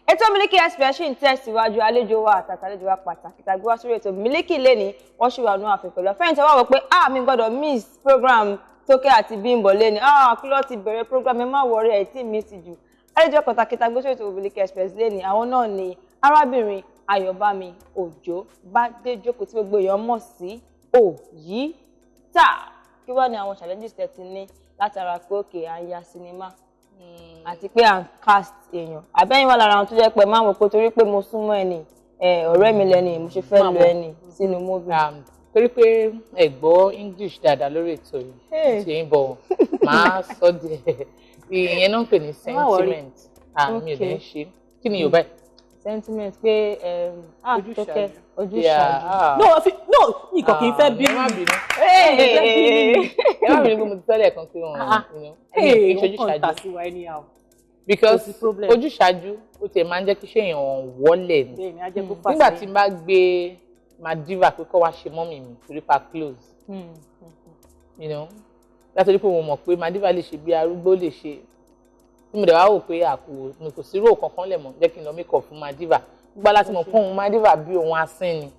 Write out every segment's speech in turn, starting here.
ètò Miliki Express ṣì ń tẹ̀síwájú. Àlejò wa àtàlejò wa pàtàkì tàbí wá sórí ètò Miliki lẹ́ni wọ́n ṣì wà nínú àfikún lọ. Fẹ́yìntì wá wò pé mi gbọ́dọ̀ miss program Tókẹ́ àti Bímbọ́ lẹ́ni. Kí ló ti bẹ̀rẹ̀ program ẹ má wọrí ẹ̀ tí miss jù. Àlejò pàtàkì tàbí sórí ètò Miliki Express lẹ́ni àwọn náà ni arábìnrin Ayọ̀bámi Òjó Bádéjókòó tí gbogbo èèyàn mọ̀ sí Òyìtà. Kí wá ni àwọn challenges tẹ́ ti ní látara pé òkè à ń ya sinimá àti pé à ń cast èèyàn àbẹ́yìn wà lára àwọn tó jẹ́ pé máa wò pé torí pé mo súnmọ́ ẹni ọ̀rẹ́ mi lẹ́ni mo ṣe fẹ́ lo ẹni sínú movie. Torí pé ẹ gbọ́ English dáadáa lórí ètò yìí ṣe ń bọ̀ máa sọ díẹ̀ ìyẹn náà ń pè ní sentiment mi ò ní ṣe kí ni Yorùbá ẹ̀. Sentiment pé Tókẹ́ ojúṣàájú. No nǹkan kì í fẹ́ bí. ẹ má bínú pé mo ti tẹ́lẹ̀ kan pé wọ́n ojúṣàájú. Because ojúṣàájú ó tẹ̀ máa ń jẹ́ kí ṣe èèyàn wọlé ni nígbà tí n bá gbé Madiva pé kọ́ wá ṣe mọ́mì mi torí pa close látọ̀rí pé mo mọ̀ pé Madiva lè ṣe bí arúgbó lè ṣe tí mo dẹ̀ wá wò pé mi kò sí rò kankan lẹ̀ mọ́ jẹ́ kí n lọ make up fún Madiva gbogbo láti mọ̀ fún òun Madiva bí òun asín ni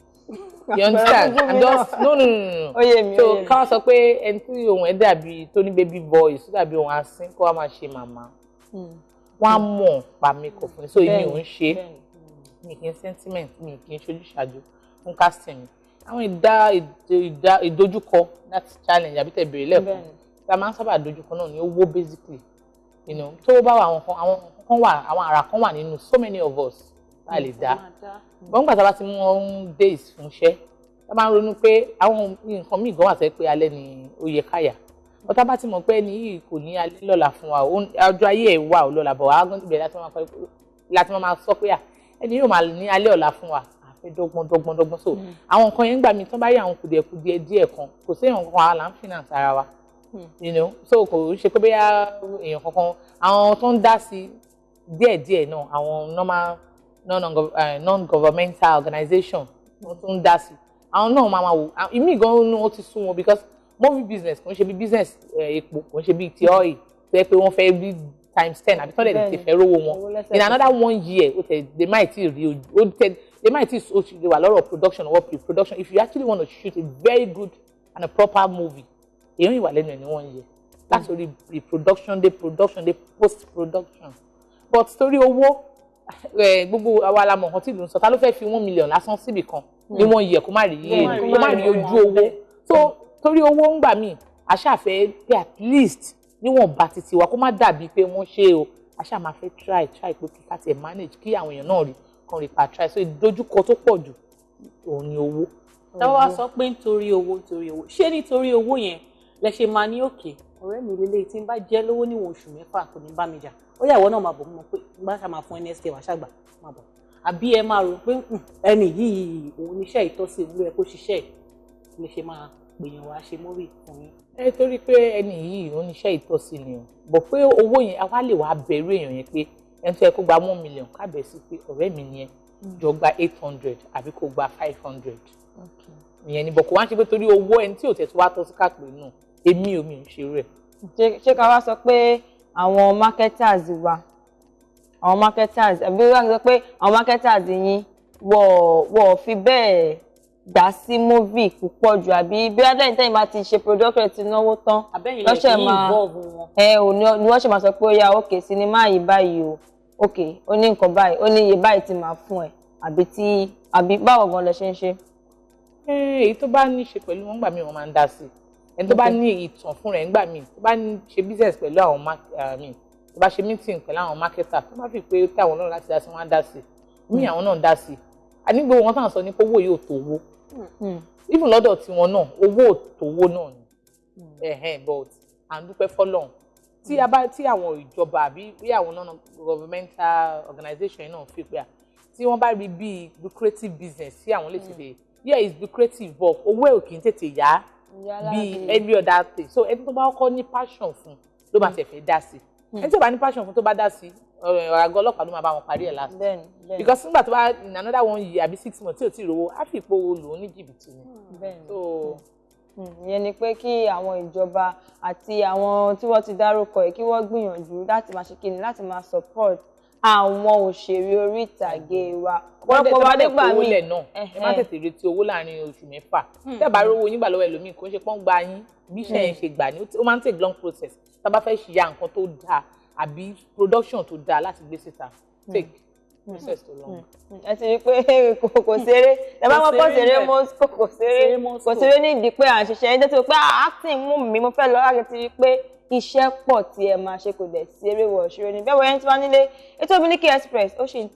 you understand and just no so ká wá sọ pé ẹni tí òun ẹ̀ dàbí tó ní baby boy tó dàbí òun asín kó wá máa ṣe màmá wọ́n á mọ̀ pa make up fún mi so èmi ò ń ṣe mi kì í sentiment mi kì í ṣojúṣàájú fún casting mi àwọn ìdojúkọ láti challenge àbí tẹ̀ bèrè lẹ́ẹ̀kan tá a máa ń sábà dojúkọ náà ní owó basically tó bá wà àwọn àrà kan wà nínú so many of us tá a lè dá bọ́n gbà tá a bá ti mú wọn days fún iṣẹ́ tá a máa ń ronú pé àwọn nǹkan míì gan wà sẹ́ pé alẹ́ ni ó yẹ káyà ọ̀tá bá ti mọ̀ pé ẹni yìí kò ní alẹ́ lọ́la fún wa ọjọ́ ayé ẹ̀ wà ó lọ́la bọ̀ wá gbọ́n ibẹ̀ láti máa sọ pé ẹni yóò máa ní alẹ́ ọ̀la fún wa àfẹ́ dọ́gbọ́n so àwọn nǹkan yẹn gbà mí tán bá rí àwọn kùdìẹ̀kùdìẹ̀ díẹ̀ kan kò sí èèyàn kankan àlà ń finance ara wa so kò ṣe pé bóyá èèyàn kankan àwọn tó ń dá sí díẹ̀díẹ̀ náà àwọn normal non-governmental organization tó ń dá sí àwọn náà máa wò ìmí gan-an ó ti sún wọn because movie business kò ń ṣe bí business epo kò ń ṣe bí ti oil tó yẹ pé wọ́n fẹ́ bí times 10 àbí tọ́lẹ̀ ti fẹ́ rówó wọn in another 1 year they might wà lọ́rọ̀ production or pre-production if you actually want to shoot a very good and a proper movie èèyàn ìwà lẹ́nu ẹ̀ ní 1 year that's only pre-production day production day post-production but torí owó gbogbo àwa la mọ̀ nǹkan tí ìlú ń sọ ta ló fẹ́ fi 1 million lásán síbì kan ní 1 year kó má rí ojú owó so torí owó ń gbà mí àṣàfẹ́ pé at least níwọ̀n bá títí wa kó má dàbí pé wọ́n ṣe o àṣà máa fẹ́ try pé kí ká tiẹ̀ manage kí àwọn èèyàn náà rí kan rí pa try so ìdojúkọ tó pọ̀ jù òun ni owó. táwọn wá sọ pé nítorí owó ṣé nítorí owó yẹn lẹ ṣe máa ní òkè ọ̀rẹ́ mi lélẹ́yìí tí ń bá jẹ́ lówó níwọ̀n oṣù 6 kò ní bá mi jà ó yà ìwọ náà máa bọ̀ mọ́ pé bá ṣe máa fún NSK wàá ṣàgbà máa bọ̀ àbí ẹ máa rò pé ẹni yìí òun níṣẹ́ ìtọ́sí òun ló yẹ kó ṣiṣẹ́ lè ṣe máa gbìyànjú wá ṣe mórí fún yín. Torí pé ẹni yìí ó níṣẹ́ ìtọ́sí ni o bọ̀ pé owó yẹn àwa lè wá bẹ̀rù èèyàn yẹn pé ẹni tó yẹ kó gba 1 million kábẹ̀ sí pé ọ̀rẹ́ mi ni ẹ jọ gba 800 àbí kó gba 500 ìyẹn ni bọ̀ kó wá ń ṣe pé torí owó ẹni tí ò tẹ̀ tó wá tọ́ sí káàpẹ̀ náà èmi ò ṣe rẹ̀. ṣé ká wá sọ pé àwọn marketers àbí wọ́n sọ pé àwọn marketers yín wọ́n fi bẹ́ẹ̀ dá sí movie púpọ̀ jù àbí bí adẹ́yìn tẹ́yìn bá ti ṣe production ti náwó tán lọ́sẹ̀ ni wọ́n ṣe máa sọ pé ó yá òkè sinimá yìí báyìí o òkè ó ní nǹkan báyìí ó ní iye báyìí ti máa fún ẹ àbí báwo gan lẹ ṣe ń ṣe. èyí tó bá ní ṣe pẹ̀lú wọn gbà mí wọn máa ń dá sí ẹni tó bá ní ìtàn fún rẹ̀ ńgbà míì tó bá ṣe business pẹ̀lú àwọn tó bá ṣe meeting pẹ̀lú àwọn marketer tó bá fi pé tí àwọn náà láti dá sí wọn á dá sí mí àwọn náà dá sí ànígbò wọn táwọn sọ ní pé owó yóò tó owó even lọ́dọ̀ tiwọn náà owó òtòwó náà ni but à ń dúpẹ́ fọ́lọ́run tí àwọn ìjọba àbí bí àwọn non-governmental organization náà fi pé tí wọ́n bá rí bíi lucrative business tí àwọn lè tètè is lucrative but owó ẹ̀ ò kì í tètè yá bíi every other thing so ẹni tó bá kọ́ ní passion fún ló máa tẹ̀fẹ́ dá sí ẹni tó bá ní passion fún tó bá dá sí àgọ́ ọlọ́pàá ló máa bá wọn parí ẹ̀ last because nígbà tó bá in another 1 year àbí 6 months tí ò tí ì rówó á fi ipò lò ó ní jìbìtì ni. ìyẹn ni pé kí àwọn ìjọba àti àwọn tí wọ́n ti dárúkọ ẹ̀ kí wọ́n gbìyànjú láti máa ṣe kíni láti máa support àwọn òṣèré orí ìtàgé wa ọ̀pọ̀lọpọ̀ wa nígbà míì ẹ má tètè retí owó láàrin oṣù mẹ́fà tẹ́ bá rówó yín gbà lọ́wọ́ ẹlòmíì kò ń ṣe pọ́n gba yín bí iṣẹ́ yẹn ṣe gbà ní ó máa ń take long process tá a bá fẹ́ ṣìyà nǹkan tó dáa àbí production tó dáa láti gbé síta take process tó long. ẹ ti rí i pé kò ṣeré ẹ bá wọn kọ ṣeré mosco kò ṣeré ní ìdí pé à ń ṣiṣẹ́ ẹni tó ti pé acting mú mi mo fẹ́ lọ láti ti rí i pé iṣẹ́ pọ̀ tí ẹ máa ṣe kò dẹ̀ sí eré wọ̀ ṣeré ní bẹ́ẹ̀ wọ ẹni tí wọ́n nílé ètò Miliki Express ó ṣì ń